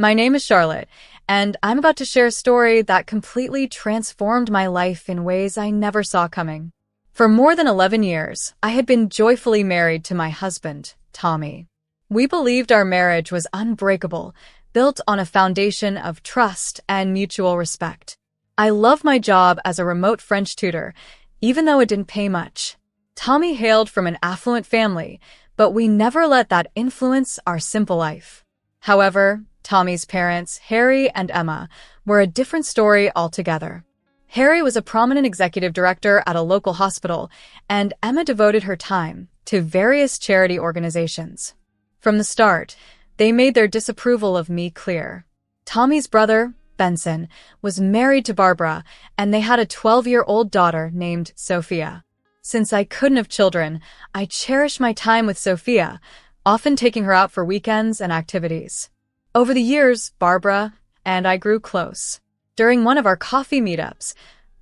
My name is Charlotte, and I'm about to share a story that completely transformed my life in ways I never saw coming. For more than 11 years, I had been joyfully married to my husband, Tommy. We believed our marriage was unbreakable, built on a foundation of trust and mutual respect. I love my job as a remote French tutor, even though it didn't pay much. Tommy hailed from an affluent family, but we never let that influence our simple life. However, Tommy's parents, Harry and Emma, were a different story altogether. Harry was a prominent executive director at a local hospital, and Emma devoted her time to various charity organizations. From the start, they made their disapproval of me clear. Tommy's brother, Benson, was married to Barbara, and they had a 12-year-old daughter named Sophia. Since I couldn't have children, I cherished my time with Sophia, often taking her out for weekends and activities. Over the years, Barbara and I grew close. During one of our coffee meetups,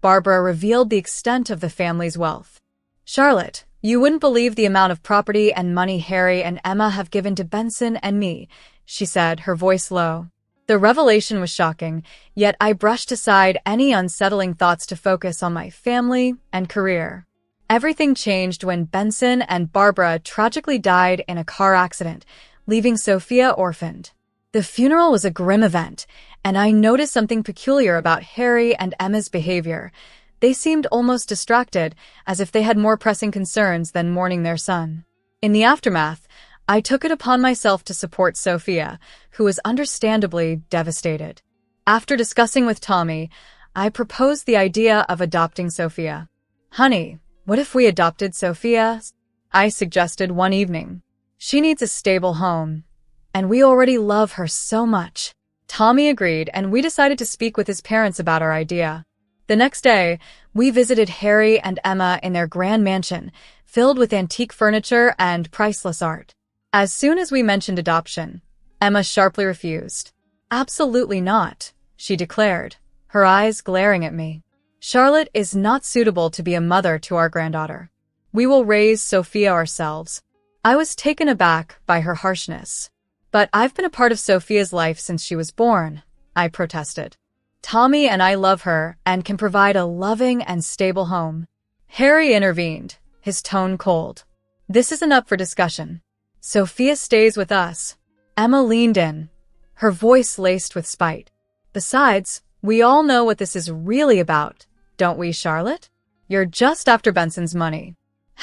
Barbara revealed the extent of the family's wealth. "Charlotte, you wouldn't believe the amount of property and money Harry and Emma have given to Benson and me," she said, her voice low. The revelation was shocking, yet I brushed aside any unsettling thoughts to focus on my family and career. Everything changed when Benson and Barbara tragically died in a car accident, leaving Sophia orphaned. The funeral was a grim event, and I noticed something peculiar about Harry and Emma's behavior. They seemed almost distracted, as if they had more pressing concerns than mourning their son. In the aftermath, I took it upon myself to support Sophia, who was understandably devastated. After discussing with Tommy, I proposed the idea of adopting Sophia. "Honey, what if we adopted Sophia?" I suggested one evening. "She needs a stable home, and we already love her so much." Tommy agreed, and we decided to speak with his parents about our idea. The next day, we visited Harry and Emma in their grand mansion, filled with antique furniture and priceless art. As soon as we mentioned adoption, Emma sharply refused. "Absolutely not," she declared, her eyes glaring at me. "Charlotte is not suitable to be a mother to our granddaughter. We will raise Sophia ourselves." I was taken aback by her harshness. "But I've been a part of Sophia's life since she was born," I protested. "Tommy and I love her and can provide a loving and stable home." Harry intervened, his tone cold. "This isn't up for discussion. Sophia stays with us." Emma leaned in, her voice laced with spite. "Besides, we all know what this is really about, don't we, Charlotte? You're just after Benson's money.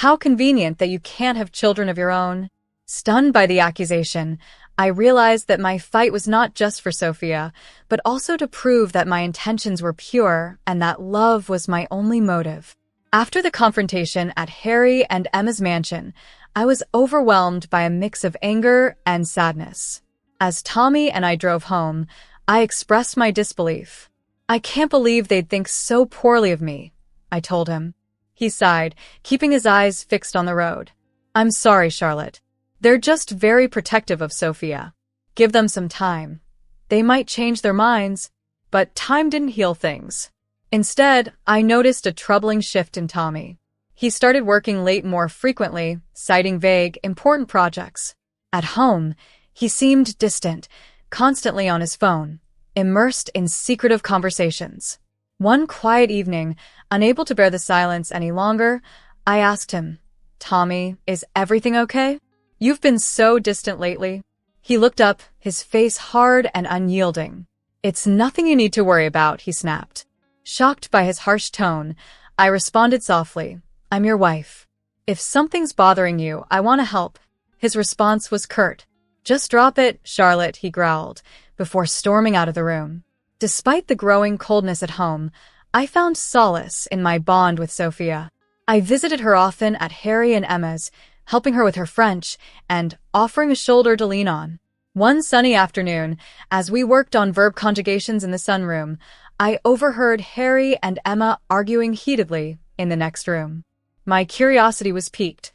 How convenient that you can't have children of your own." Stunned by the accusation, I realized that my fight was not just for Sophia, but also to prove that my intentions were pure and that love was my only motive. After the confrontation at Harry and Emma's mansion, I was overwhelmed by a mix of anger and sadness. As Tommy and I drove home, I expressed my disbelief. "I can't believe they'd think so poorly of me," I told him. He sighed, keeping his eyes fixed on the road. "I'm sorry, Charlotte. They're just very protective of Sophia. Give them some time. They might change their minds." But time didn't heal things. Instead, I noticed a troubling shift in Tommy. He started working late more frequently, citing vague, important projects. At home, he seemed distant, constantly on his phone, immersed in secretive conversations. One quiet evening, unable to bear the silence any longer, I asked him, "Tommy, is everything okay? You've been so distant lately." He looked up, his face hard and unyielding. "It's nothing you need to worry about," he snapped. Shocked by his harsh tone, I responded softly, "I'm your wife. If something's bothering you, I want to help." His response was curt. "Just drop it, Charlotte," he growled, before storming out of the room. Despite the growing coldness at home, I found solace in my bond with Sophia. I visited her often at Harry and Emma's, helping her with her French and offering a shoulder to lean on. One sunny afternoon, as we worked on verb conjugations in the sunroom, I overheard Harry and Emma arguing heatedly in the next room. My curiosity was piqued.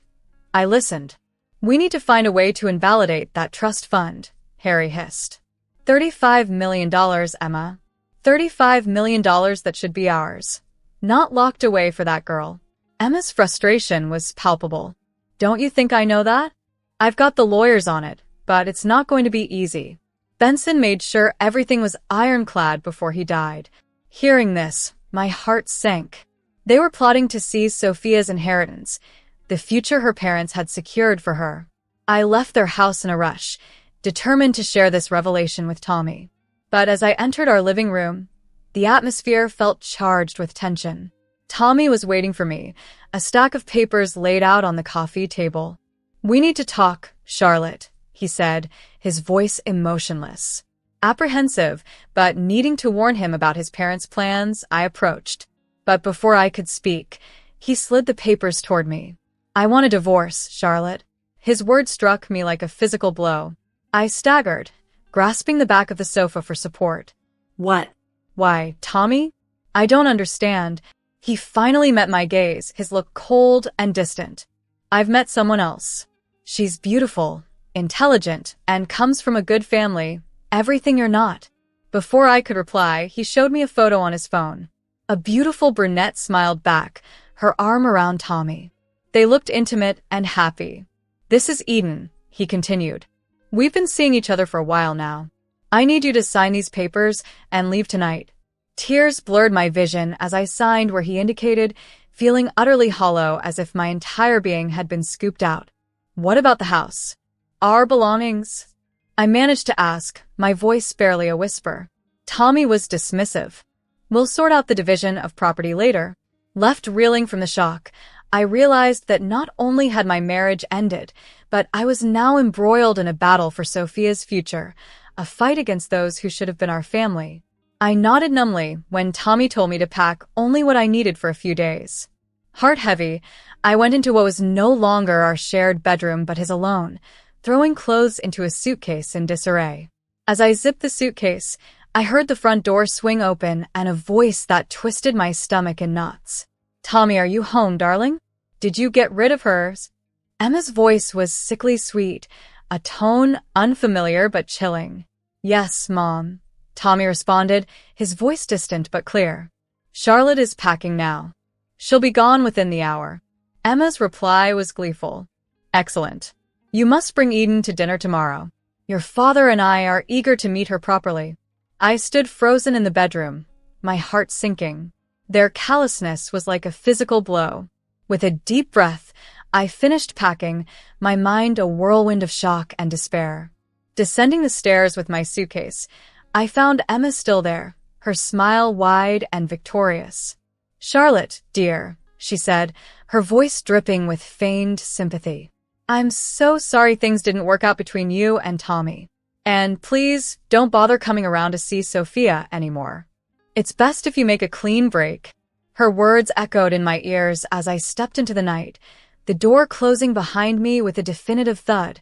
I listened. "We need to find a way to invalidate that trust fund," Harry hissed. $35 million, Emma. $35 million that should be ours. Not locked away for that girl. Emma's frustration was palpable. "Don't you think I know that? I've got the lawyers on it, but it's not going to be easy." Benson made sure everything was ironclad before he died. Hearing this, my heart sank. They were plotting to seize Sophia's inheritance, the future her parents had secured for her. I left their house in a rush, determined to share this revelation with Tommy. But as I entered our living room, the atmosphere felt charged with tension. Tommy was waiting for me, a stack of papers laid out on the coffee table. "We need to talk, Charlotte," he said, his voice emotionless. Apprehensive, but needing to warn him about his parents' plans, I approached. But before I could speak, he slid the papers toward me. "I want a divorce, Charlotte." His words struck me like a physical blow. I staggered, grasping the back of the sofa for support. What? "Why, Tommy? I don't understand." He finally met my gaze, his look cold and distant. "I've met someone else. She's beautiful, intelligent, and comes from a good family. Everything you're not." Before I could reply, he showed me a photo on his phone. A beautiful brunette smiled back, her arm around Tommy. They looked intimate and happy. "This is Eden," he continued. "We've been seeing each other for a while now. I need you to sign these papers and leave tonight." Tears blurred my vision as I signed where he indicated, feeling utterly hollow as if my entire being had been scooped out. "What about the house? Our belongings?" I managed to ask, my voice barely a whisper. Tommy was dismissive. "We'll sort out the division of property later." Left reeling from the shock, I realized that not only had my marriage ended, but I was now embroiled in a battle for Sophia's future, a fight against those who should have been our family. I nodded numbly when Tommy told me to pack only what I needed for a few days. Heart heavy, I went into what was no longer our shared bedroom but his alone, throwing clothes into a suitcase in disarray. As I zipped the suitcase, I heard the front door swing open and a voice that twisted my stomach in knots. "Tommy, are you home, darling? Did you get rid of hers?" Emma's voice was sickly sweet, a tone unfamiliar but chilling. "Yes, Mom," Tommy responded, his voice distant but clear. "Charlotte is packing now. She'll be gone within the hour." Emma's reply was gleeful. "Excellent. You must bring Eden to dinner tomorrow. Your father and I are eager to meet her properly." I stood frozen in the bedroom, my heart sinking. Their callousness was like a physical blow. With a deep breath, I finished packing, my mind a whirlwind of shock and despair. Descending the stairs with my suitcase, I found Emma still there, her smile wide and victorious. "Charlotte, dear," she said, her voice dripping with feigned sympathy. "I'm so sorry things didn't work out between you and Tommy. And please, don't bother coming around to see Sophia anymore. It's best if you make a clean break." Her words echoed in my ears as I stepped into the night, the door closing behind me with a definitive thud,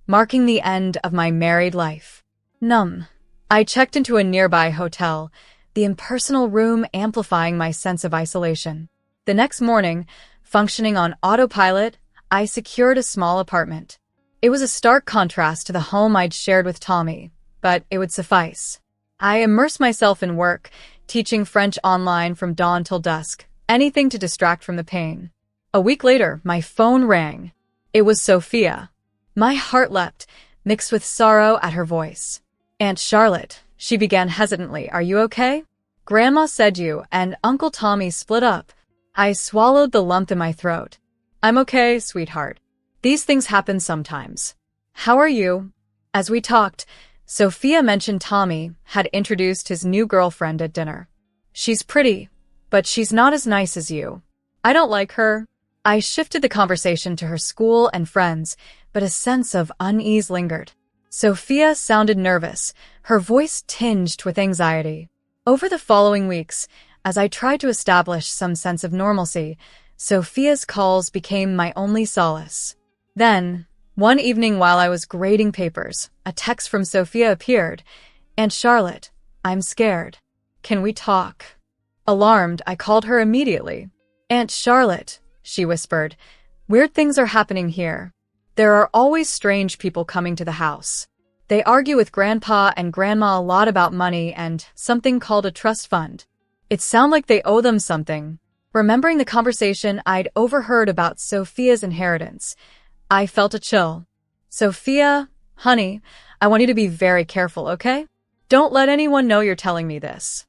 marking the end of my married life. Numb, I checked into a nearby hotel, the impersonal room amplifying my sense of isolation. The next morning, functioning on autopilot, I secured a small apartment. It was a stark contrast to the home I'd shared with Tommy, but it would suffice. I immersed myself in work, teaching French online from dawn till dusk, anything to distract from the pain. A week later, my phone rang. It was Sophia. My heart leapt, mixed with sorrow at her voice. "Aunt Charlotte," she began hesitantly, "are you okay? Grandma said you and Uncle Tommy split up." I swallowed the lump in my throat. "I'm okay, sweetheart. These things happen sometimes. How are you?" As we talked, Sophia mentioned Tommy had introduced his new girlfriend at dinner. "She's pretty, but she's not as nice as you. I don't like her." I shifted the conversation to her school and friends, but a sense of unease lingered. Sophia sounded nervous, her voice tinged with anxiety. Over the following weeks, as I tried to establish some sense of normalcy, Sophia's calls became my only solace. Then, one evening while I was grading papers, a text from Sophia appeared. "Aunt Charlotte, I'm scared. Can we talk?" Alarmed, I called her immediately. "Aunt Charlotte," she whispered, "weird things are happening here. There are always strange people coming to the house. They argue with Grandpa and Grandma a lot about money and something called a trust fund. It sounds like they owe them something." Remembering the conversation I'd overheard about Sophia's inheritance, I felt a chill. "Sophia, honey, I want you to be very careful, okay? Don't let anyone know you're telling me this."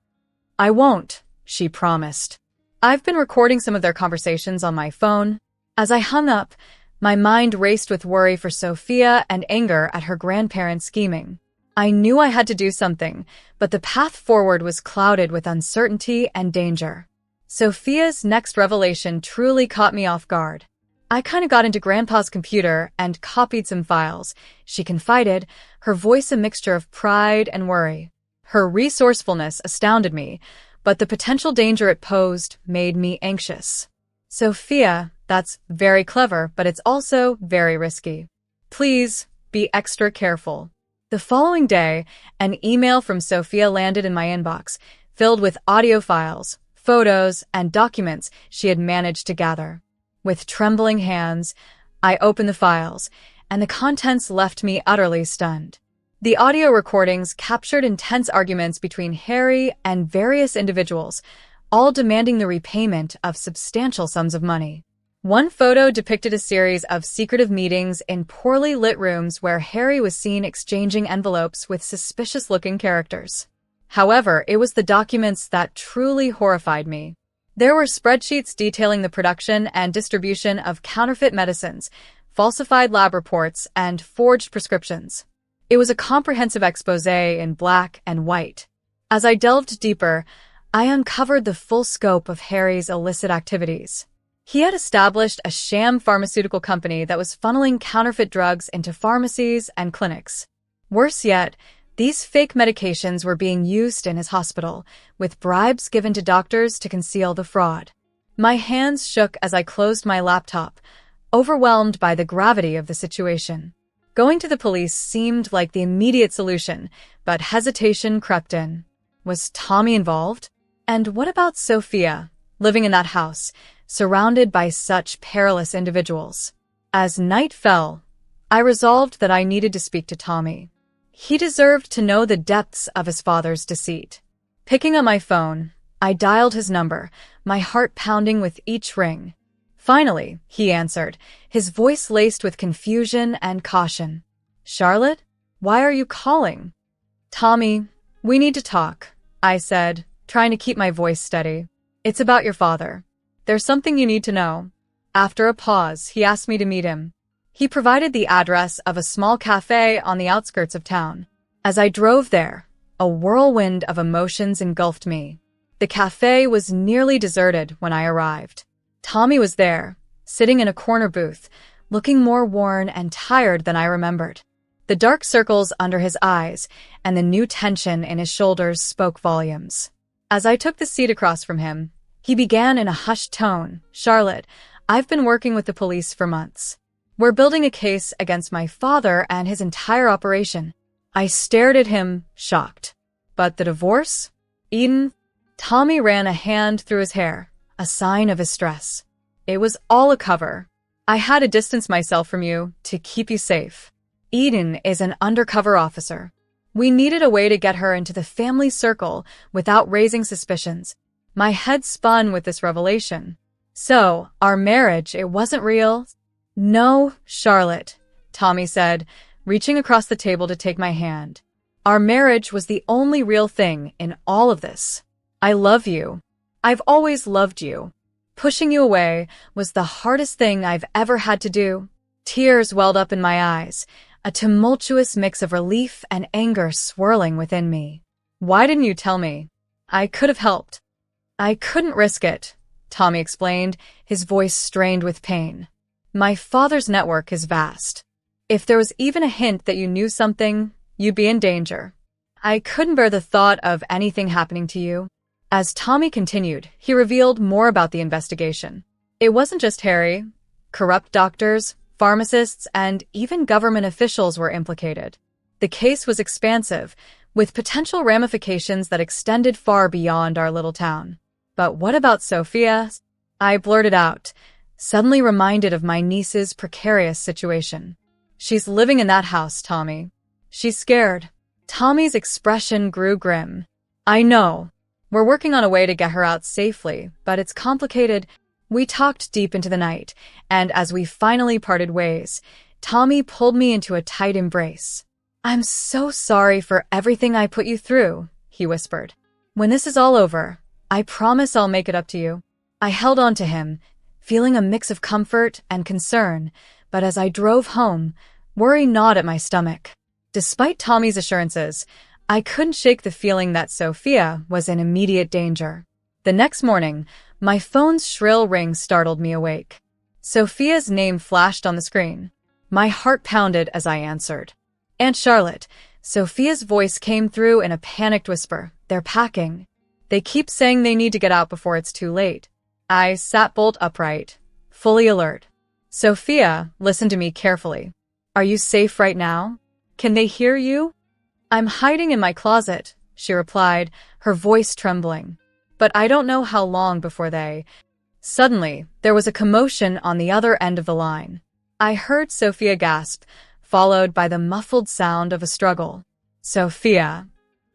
"I won't," she promised. I've been recording some of their conversations on my phone. As I hung up, my mind raced with worry for Sophia and anger at her grandparents' scheming. I knew I had to do something, but the path forward was clouded with uncertainty and danger. Sophia's next revelation truly caught me off guard. "I kind of got into Grandpa's computer and copied some files," she confided, her voice a mixture of pride and worry. Her resourcefulness astounded me, but the potential danger it posed made me anxious. "Sophia, that's very clever, but it's also very risky. Please be extra careful." The following day, an email from Sophia landed in my inbox, filled with audio files, photos, and documents she had managed to gather. With trembling hands, I opened the files, and the contents left me utterly stunned. The audio recordings captured intense arguments between Harry and various individuals, all demanding the repayment of substantial sums of money. One photo depicted a series of secretive meetings in poorly lit rooms where Harry was seen exchanging envelopes with suspicious-looking characters. However, it was the documents that truly horrified me. There were spreadsheets detailing the production and distribution of counterfeit medicines, falsified lab reports, and forged prescriptions. It was a comprehensive exposé in black and white. As I delved deeper, I uncovered the full scope of Harry's illicit activities. He had established a sham pharmaceutical company that was funneling counterfeit drugs into pharmacies and clinics. Worse yet, these fake medications were being used in his hospital, with bribes given to doctors to conceal the fraud. My hands shook as I closed my laptop, overwhelmed by the gravity of the situation. Going to the police seemed like the immediate solution, but hesitation crept in. Was Tommy involved? And what about Sophia, living in that house, surrounded by such perilous individuals? As night fell, I resolved that I needed to speak to Tommy. He deserved to know the depths of his father's deceit. Picking up my phone, I dialed his number, my heart pounding with each ring. Finally, he answered, his voice laced with confusion and caution. "Charlotte, why are you calling?" "Tommy, we need to talk," I said, trying to keep my voice steady. "It's about your father. There's something you need to know." After a pause, he asked me to meet him. He provided the address of a small cafe on the outskirts of town. As I drove there, a whirlwind of emotions engulfed me. The cafe was nearly deserted when I arrived. Tommy was there, sitting in a corner booth, looking more worn and tired than I remembered. The dark circles under his eyes and the new tension in his shoulders spoke volumes. As I took the seat across from him, he began in a hushed tone, "Charlotte, I've been working with the police for months. We're building a case against my father and his entire operation." I stared at him, shocked. "But the divorce? Eden?" Tommy ran a hand through his hair, a sign of his stress. "It was all a cover. I had to distance myself from you to keep you safe. Eden is an undercover officer. We needed a way to get her into the family circle without raising suspicions." My head spun with this revelation. "So, our marriage, it wasn't real?" "No, Charlotte," Tommy said, reaching across the table to take my hand. "Our marriage was the only real thing in all of this. I love you. I've always loved you. Pushing you away was the hardest thing I've ever had to do." Tears welled up in my eyes, a tumultuous mix of relief and anger swirling within me. "Why didn't you tell me? I could have helped." "I couldn't risk it," Tommy explained, his voice strained with pain. "My father's network is vast. If there was even a hint that you knew something, you'd be in danger. I couldn't bear the thought of anything happening to you." As Tommy continued, he revealed more about the investigation. It wasn't just Harry. Corrupt doctors, pharmacists, and even government officials were implicated. The case was expansive, with potential ramifications that extended far beyond our little town. "But what about Sophia?" I blurted out, suddenly reminded of my niece's precarious situation. "She's living in that house, Tommy. She's scared." Tommy's expression grew grim. "I know. We're working on a way to get her out safely, but it's complicated." We talked deep into the night, and as we finally parted ways, Tommy pulled me into a tight embrace. I'm so sorry for everything I put you through, he whispered. When this is all over, I promise I'll make it up to you. I held on to him, feeling a mix of comfort and concern, but as I drove home, worry gnawed at my stomach. Despite Tommy's assurances, I couldn't shake the feeling that Sophia was in immediate danger. The next morning, my phone's shrill ring startled me awake. Sophia's name flashed on the screen. My heart pounded as I answered. Aunt Charlotte, Sophia's voice came through in a panicked whisper. They're packing. They keep saying they need to get out before it's too late. I sat bolt upright, fully alert. Sophia, listen to me carefully. Are you safe right now? Can they hear you? I'm hiding in my closet, she replied, her voice trembling. But I don't know how long before they... Suddenly, there was a commotion on the other end of the line. I heard Sophia gasp, followed by the muffled sound of a struggle. Sophia.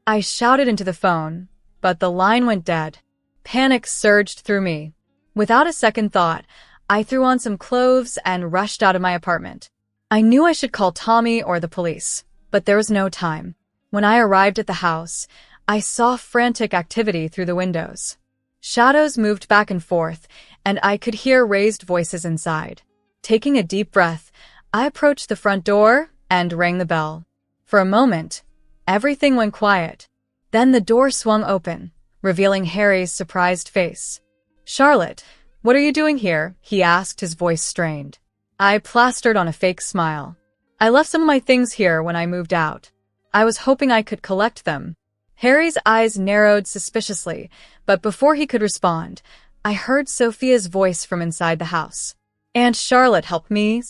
I shouted into the phone, but the line went dead. Panic surged through me. Without a second thought, I threw on some clothes and rushed out of my apartment. I knew I should call Tommy or the police, but there was no time. When I arrived at the house, I saw frantic activity through the windows. Shadows moved back and forth, and I could hear raised voices inside. Taking a deep breath, I approached the front door and rang the bell. For a moment, everything went quiet. Then the door swung open, revealing Harry's surprised face. Charlotte, what are you doing here? He asked, his voice strained. I plastered on a fake smile. I left some of my things here when I moved out. I was hoping I could collect them. Harry's eyes narrowed suspiciously, but before he could respond, I heard Sophia's voice from inside the house. Aunt Charlotte, help me.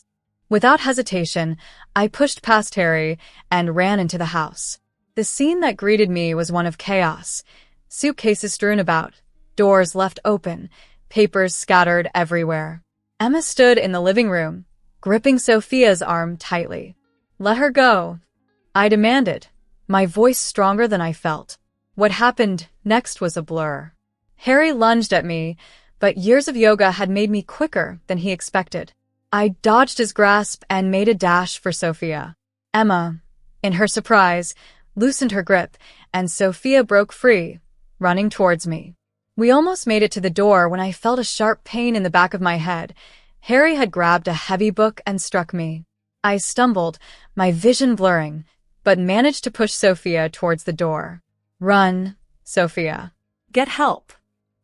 Without hesitation, I pushed past Harry and ran into the house. The scene that greeted me was one of chaos. Suitcases strewn about, doors left open, papers scattered everywhere. Emma stood in the living room, gripping Sophia's arm tightly. Let her go, I demanded, my voice stronger than I felt. What happened next was a blur. Harry lunged at me, but years of yoga had made me quicker than he expected. I dodged his grasp and made a dash for Sophia. Emma, in her surprise, loosened her grip, and Sophia broke free, running towards me. We almost made it to the door when I felt a sharp pain in the back of my head. Harry had grabbed a heavy book and struck me. I stumbled, my vision blurring, but managed to push Sophia towards the door. Run, Sophia. Get help.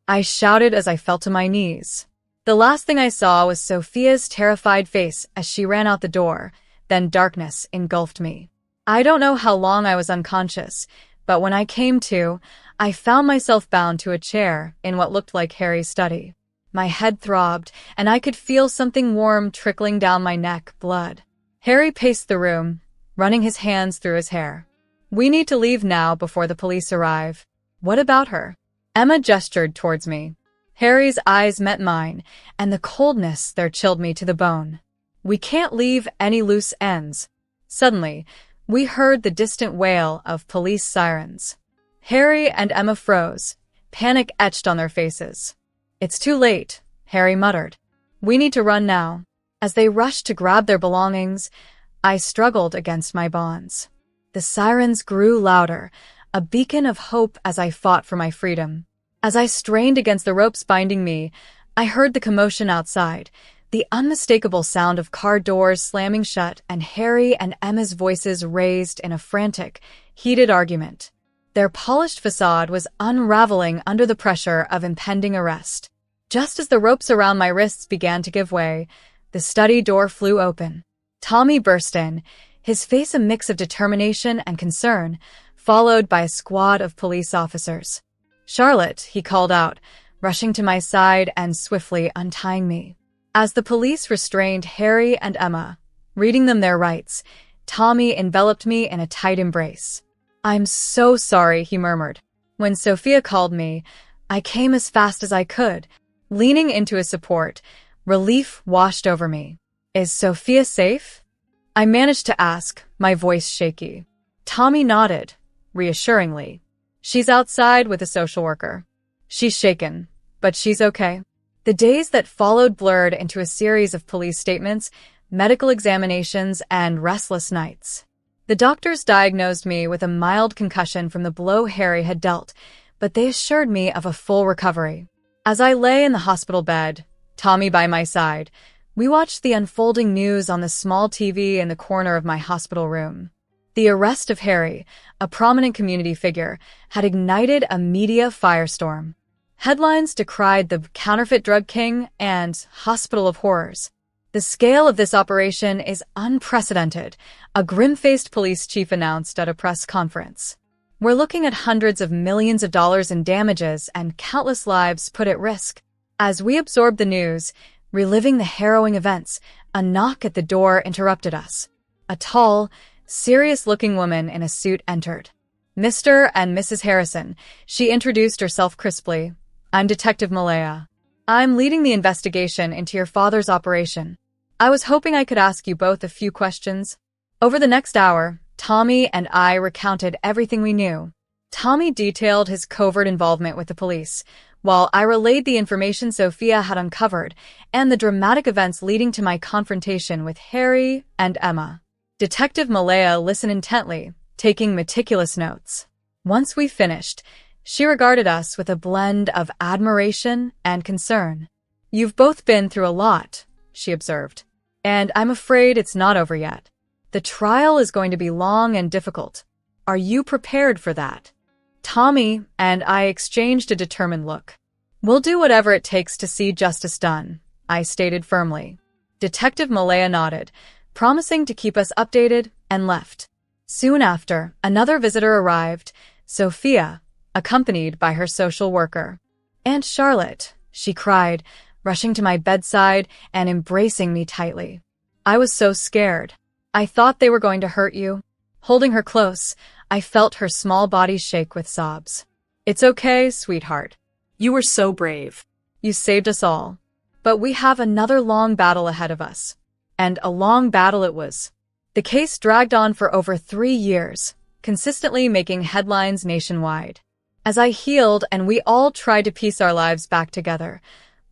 I shouted as I fell to my knees. The last thing I saw was Sophia's terrified face as she ran out the door, then darkness engulfed me. I don't know how long I was unconscious, but when I came to, I found myself bound to a chair in what looked like Harry's study. My head throbbed, and I could feel something warm trickling down my neck, blood. Harry paced the room, running his hands through his hair. We need to leave now before the police arrive. What about her? Emma gestured towards me. Harry's eyes met mine, and the coldness there chilled me to the bone. We can't leave any loose ends. Suddenly, we heard the distant wail of police sirens. Harry and Emma froze, panic etched on their faces. It's too late, Harry muttered. We need to run now. As they rushed to grab their belongings, I struggled against my bonds. The sirens grew louder, a beacon of hope as I fought for my freedom. As I strained against the ropes binding me, I heard the commotion outside, the unmistakable sound of car doors slamming shut and Harry and Emma's voices raised in a frantic, heated argument. Their polished facade was unraveling under the pressure of impending arrest. Just as the ropes around my wrists began to give way, the study door flew open. Tommy burst in, his face a mix of determination and concern, followed by a squad of police officers. Charlotte, he called out, rushing to my side and swiftly untying me. As the police restrained Harry and Emma, reading them their rights, Tommy enveloped me in a tight embrace. I'm so sorry, he murmured. When Sophia called me, I came as fast as I could. Leaning into his support, relief washed over me. Is Sophia safe? I managed to ask, my voice shaky. Tommy nodded, reassuringly. She's outside with a social worker. She's shaken, but she's okay. The days that followed blurred into a series of police statements, medical examinations, and restless nights. The doctors diagnosed me with a mild concussion from the blow Harry had dealt, but they assured me of a full recovery. As I lay in the hospital bed, Tommy by my side, we watched the unfolding news on the small TV in the corner of my hospital room. The arrest of Harry, a prominent community figure, had ignited a media firestorm. Headlines decried the counterfeit drug king and hospital of horrors. The scale of this operation is unprecedented, a grim-faced police chief announced at a press conference. We're looking at hundreds of millions of dollars in damages and countless lives put at risk. As we absorbed the news, reliving the harrowing events, a knock at the door interrupted us. A tall, serious-looking woman in a suit entered. "Mr. and Mrs. Harrison," she introduced herself crisply. "I'm Detective Malaya. I'm leading the investigation into your father's operation. I was hoping I could ask you both a few questions." Over the next hour, Tommy and I recounted everything we knew. Tommy detailed his covert involvement with the police, while I relayed the information Sophia had uncovered and the dramatic events leading to my confrontation with Harry and Emma. Detective Malaya listened intently, taking meticulous notes. Once we finished, she regarded us with a blend of admiration and concern. "You've both been through a lot," she observed, "and I'm afraid it's not over yet. The trial is going to be long and difficult. Are you prepared for that?" Tommy and I exchanged a determined look. "We'll do whatever it takes to see justice done," I stated firmly. Detective Malaya nodded, promising to keep us updated, and left. Soon after, another visitor arrived, Sophia, accompanied by her social worker. "Aunt Charlotte," she cried, rushing to my bedside and embracing me tightly. I was so scared. "I thought they were going to hurt you." Holding her close, I felt her small body shake with sobs. "It's okay, sweetheart. You were so brave. You saved us all. But we have another long battle ahead of us." And a long battle it was. The case dragged on for over 3 years, consistently making headlines nationwide. As I healed and we all tried to piece our lives back together,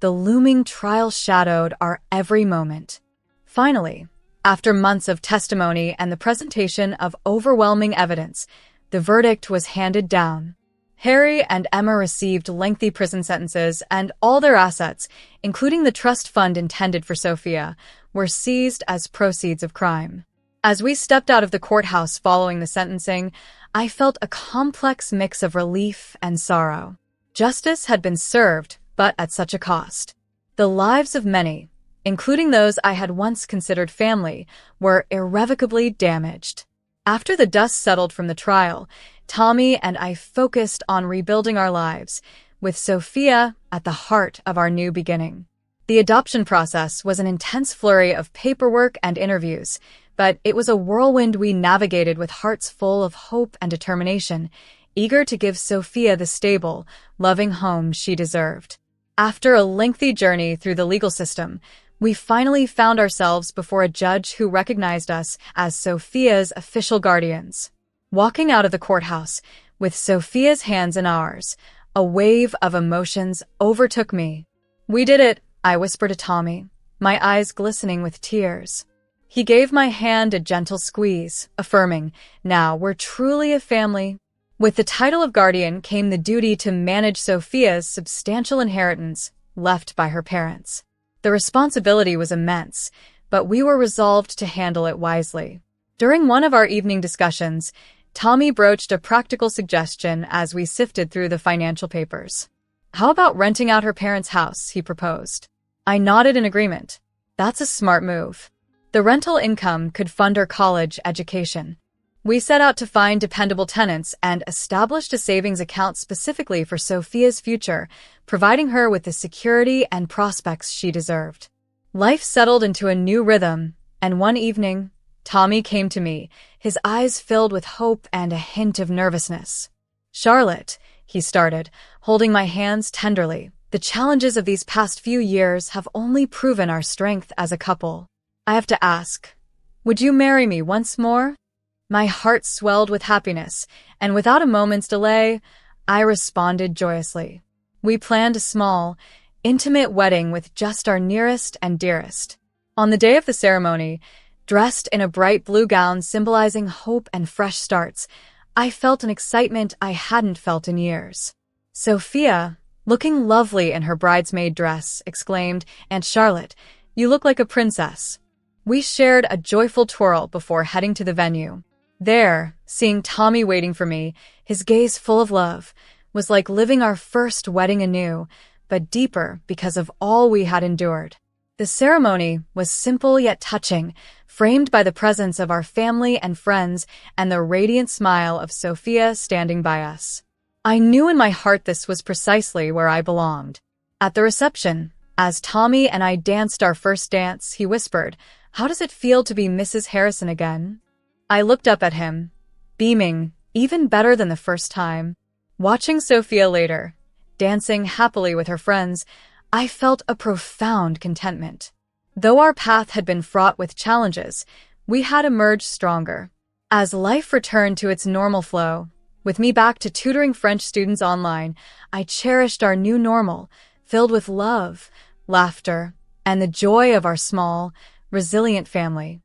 the looming trial shadowed our every moment. Finally, after months of testimony and the presentation of overwhelming evidence, the verdict was handed down. Harry and Emma received lengthy prison sentences, and all their assets, including the trust fund intended for Sophia, were seized as proceeds of crime. As we stepped out of the courthouse following the sentencing, I felt a complex mix of relief and sorrow. Justice had been served, but at such a cost. The lives of many, including those I had once considered family, were irrevocably damaged. After the dust settled from the trial, Tommy and I focused on rebuilding our lives, with Sophia at the heart of our new beginning. The adoption process was an intense flurry of paperwork and interviews, but it was a whirlwind we navigated with hearts full of hope and determination, eager to give Sophia the stable, loving home she deserved. After a lengthy journey through the legal system, we finally found ourselves before a judge who recognized us as Sophia's official guardians. Walking out of the courthouse, with Sophia's hands in ours, a wave of emotions overtook me. "We did it," I whispered to Tommy, my eyes glistening with tears. He gave my hand a gentle squeeze, affirming, "Now we're truly a family." With the title of guardian came the duty to manage Sophia's substantial inheritance left by her parents. The responsibility was immense, but we were resolved to handle it wisely. During one of our evening discussions, Tommy broached a practical suggestion as we sifted through the financial papers. "How about renting out her parents' house?" he proposed. I nodded in agreement. "That's a smart move. The rental income could fund her college education." We set out to find dependable tenants and established a savings account specifically for Sophia's future, providing her with the security and prospects she deserved. Life settled into a new rhythm, and one evening, Tommy came to me, his eyes filled with hope and a hint of nervousness. "Charlotte," he started, holding my hands tenderly, "the challenges of these past few years have only proven our strength as a couple. I have to ask, would you marry me once more?" My heart swelled with happiness, and without a moment's delay, I responded joyously. We planned a small, intimate wedding with just our nearest and dearest. On the day of the ceremony, Dressed in a bright blue gown symbolizing hope and fresh starts, I felt an excitement I hadn't felt in years. Sophia, looking lovely in her bridesmaid dress, exclaimed, "Aunt Charlotte, you look like a princess." We shared a joyful twirl before heading to the venue. There, seeing Tommy waiting for me, his gaze full of love, was like living our first wedding anew, but deeper because of all we had endured. The ceremony was simple yet touching, framed by the presence of our family and friends and the radiant smile of Sophia standing by us. I knew in my heart this was precisely where I belonged. At the reception, as Tommy and I danced our first dance, he whispered, "How does it feel to be Mrs. Harrison again?" I looked up at him, beaming, even better than the first time. Watching Sophia later, dancing happily with her friends, I felt a profound contentment. Though our path had been fraught with challenges, we had emerged stronger. As life returned to its normal flow, with me back to tutoring French students online, I cherished our new normal, filled with love, laughter, and the joy of our small, resilient family.